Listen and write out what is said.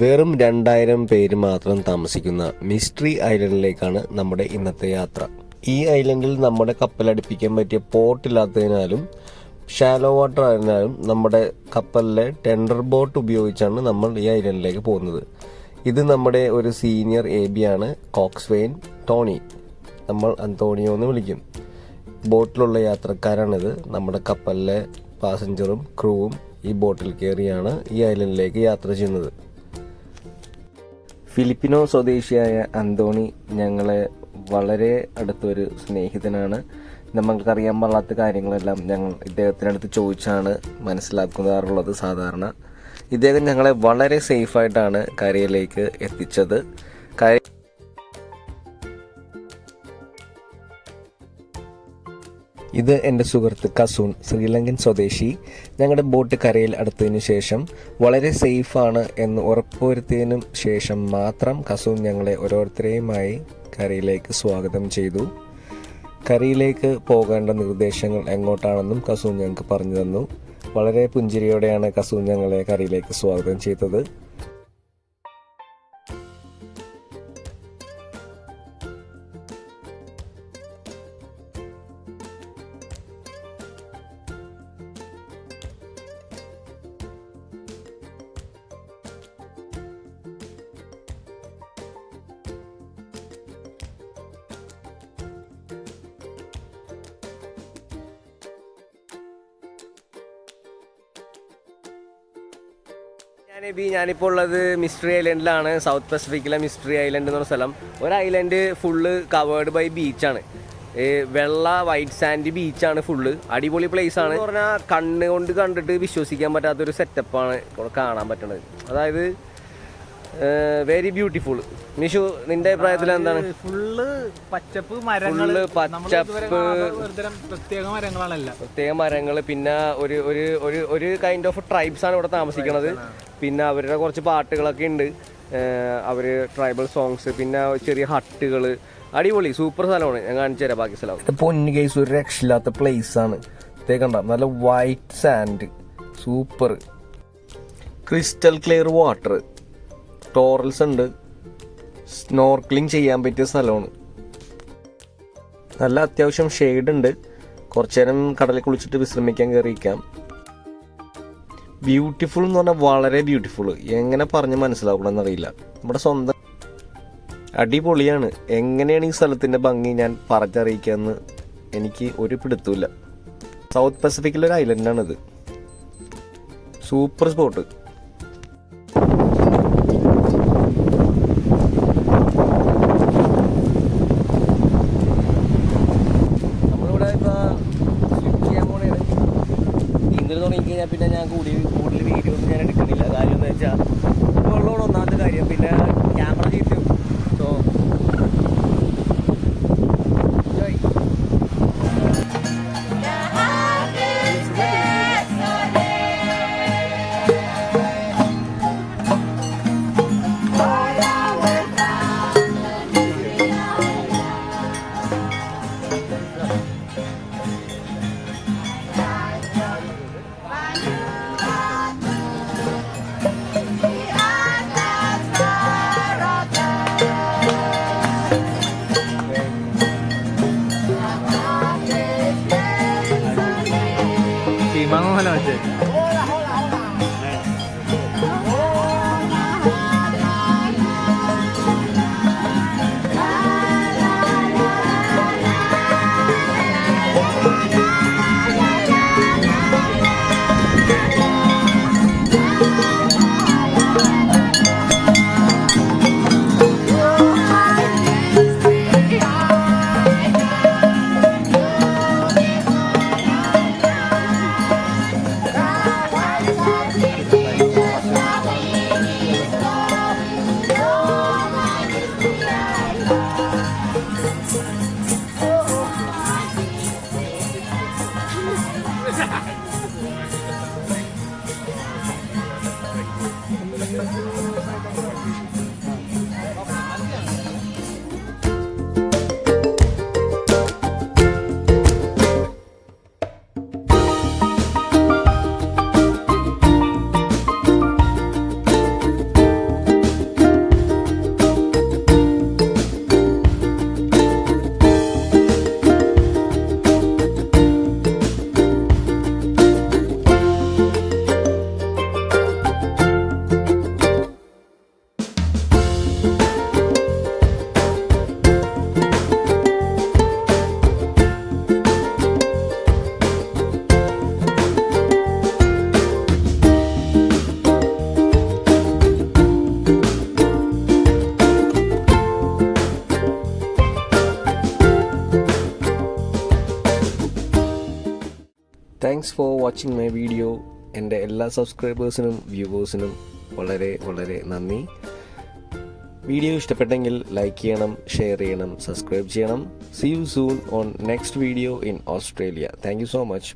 വെറും 2000 പേര് മാത്രം താമസിക്കുന്ന മിസ്റ്ററി ഐലൻഡിലേക്കാണ് നമ്മുടെ ഇന്നത്തെ യാത്ര. ഈ ഐലൻഡിൽ നമ്മുടെ കപ്പലടുപ്പിക്കാൻ പറ്റിയ പോർട്ട് ഇല്ലാത്തതിനാലും ഷാലോ വാട്ടർ ആയതിനാലും നമ്മുടെ കപ്പലിലെ ടെൻഡർ ബോട്ട് ഉപയോഗിച്ചാണ് നമ്മൾ ഈ ഐലൻഡിലേക്ക് പോകുന്നത്. ഇത് നമ്മുടെ ഒരു സീനിയർ AB ആണ്, കോക്സ്വെയിൻ ടോണി. നമ്മൾ അന്തോണിയോ എന്ന് വിളിക്കും. ബോട്ടിലുള്ള യാത്രക്കാരാണിത്. നമ്മുടെ കപ്പലിലെ പാസഞ്ചറും ക്രൂവും ഈ ബോട്ടിൽ കയറിയാണ് ഈ ഐലൻഡിലേക്ക് യാത്ര ചെയ്യുന്നത്. ഫിലിപ്പിനോ സ്വദേശിയായ അന്തോണി ഞങ്ങളെ വളരെ അടുത്തൊരു സ്നേഹിതനാണ്. നമ്മൾക്കറിയാൻ പാടാത്ത കാര്യങ്ങളെല്ലാം ഞങ്ങൾ ഇദ്ദേഹത്തിനടുത്ത് ചോദിച്ചാണ് മനസ്സിലാക്കാറുള്ളത്. സാധാരണ ഇദ്ദേഹം ഞങ്ങളെ വളരെ സേഫായിട്ടാണ് കരയിലേക്ക് എത്തിച്ചത്. ഇത് എൻ്റെ സുഹൃത്ത് കസൂൺ, ശ്രീലങ്കൻ സ്വദേശി. ഞങ്ങളുടെ ബോട്ട് കരയിൽ അടുത്തതിനു ശേഷം വളരെ സേഫാണ് എന്ന് ഉറപ്പുവരുത്തിയതിനു ശേഷം മാത്രം കസൂൺ ഞങ്ങളെ ഓരോരുത്തരെയുമായി കരയിലേക്ക് സ്വാഗതം ചെയ്തു. കരയിലേക്ക് പോകേണ്ട നിർദ്ദേശങ്ങൾ എങ്ങോട്ടാണെന്നും കസൂൺ ഞങ്ങൾക്ക് പറഞ്ഞു തന്നു. വളരെ പുഞ്ചിരിയോടെയാണ് കസൂൺ ഞങ്ങളെ കരയിലേക്ക് സ്വാഗതം ചെയ്തത്. ഞാനിപ്പോൾ ഉള്ളത് മിസ്റ്ററി ഐലൻഡിലാണ്. സൗത്ത് പസഫിക്കിലെ മിസ്റ്ററി ഐലൻഡ് എന്ന് പറഞ്ഞ സ്ഥലം. ഒരു ഐലൻഡ് ഫുള്ള് കവേർഡ് ബൈ ബീച്ചാണ്. വെള്ള വൈറ്റ് സാൻഡ് ബീച്ചാണ് ഫുള്ള്. അടിപൊളി പ്ലേസ് ആണ്. പറഞ്ഞാൽ കണ്ണ് കൊണ്ട് കണ്ടിട്ട് വിശ്വസിക്കാൻ പറ്റാത്തൊരു സെറ്റപ്പാണ് ഇവിടെ കാണാൻ പറ്റുന്നത്. അതായത് വെരി ബ്യൂട്ടിഫുൾ. മിഷു, നിന്റെ അഭിപ്രായത്തിൽ എന്താണ്? ഫുള്ള് പച്ചപ്പ്, പ്രത്യേക മരങ്ങൾ, പിന്നെ ഒരു കൈൻഡ് ഓഫ് ട്രൈബ്സ് ആണ് ഇവിടെ താമസിക്കുന്നത്. പിന്നെ അവരുടെ കുറച്ച് പാട്ടുകളൊക്കെ ഉണ്ട്, അവര് ട്രൈബൽ സോങ്സ്, പിന്നെ ചെറിയ ഹട്ടുകൾ. അടിപൊളി സൂപ്പർ സ്ഥലമാണ്. ഞാൻ കാണിച്ചു തരാം ബാക്കി സ്ഥലം. പൊന്നു കേസ്, ഒരു രക്ഷയില്ലാത്ത പ്ലേസ് ആണ്. കണ്ട, നല്ല white sand, super crystal clear water, corals ഉണ്ട്, സ്നോർക്ലിംഗ് ചെയ്യാൻ പറ്റിയ സ്ഥലമാണ്. നല്ല അത്യാവശ്യം ഷെയ്ഡ് ഉണ്ട്. കുറച്ചു നേരം കടലിൽ കുളിച്ചിട്ട് വിശ്രമിക്കാൻ കയറിയിരിക്കാം. ബ്യൂട്ടിഫുൾ എന്ന് പറഞ്ഞാൽ വളരെ ബ്യൂട്ടിഫുൾ. എങ്ങനെ പറഞ്ഞ് മനസ്സിലാക്കണമെന്നറിയില്ല. നമ്മുടെ സ്വന്തം അടിപൊളിയാണ്. എങ്ങനെയാണ് ഈ സ്ഥലത്തിൻ്റെ ഭംഗി ഞാൻ പറഞ്ഞറിയിക്കാമെന്ന് എനിക്ക് ഒരു പിടുത്തമില്ല. സൗത്ത് പസഫിക്കിലൊരു ഐലൻഡാണിത്. Super spot. തുടങ്ങിക്കഴിഞ്ഞാൽ പിന്നെ ഞാൻ കൂടുതൽ വീഡിയോ ഒന്നും ഞാൻ എടുക്കുന്നില്ല. കാര്യം എന്ന് വെച്ചാൽ വെള്ളമാണ് ഒന്നാമത്തെ കാര്യം. പിന്നെ ക്യാമറ ചീറ്റും. So thanks for watching my video. എൻ്റെ എല്ലാ സബ്സ്ക്രൈബേഴ്സിനും വ്യൂവേഴ്സിനും വളരെ വളരെ നന്ദി. വീഡിയോ ഇഷ്ടപ്പെട്ടെങ്കിൽ ലൈക്ക് ചെയ്യണം, ഷെയർ ചെയ്യണം, സബ്സ്ക്രൈബ് ചെയ്യണം. See you soon on next video in Australia. Thank you so much.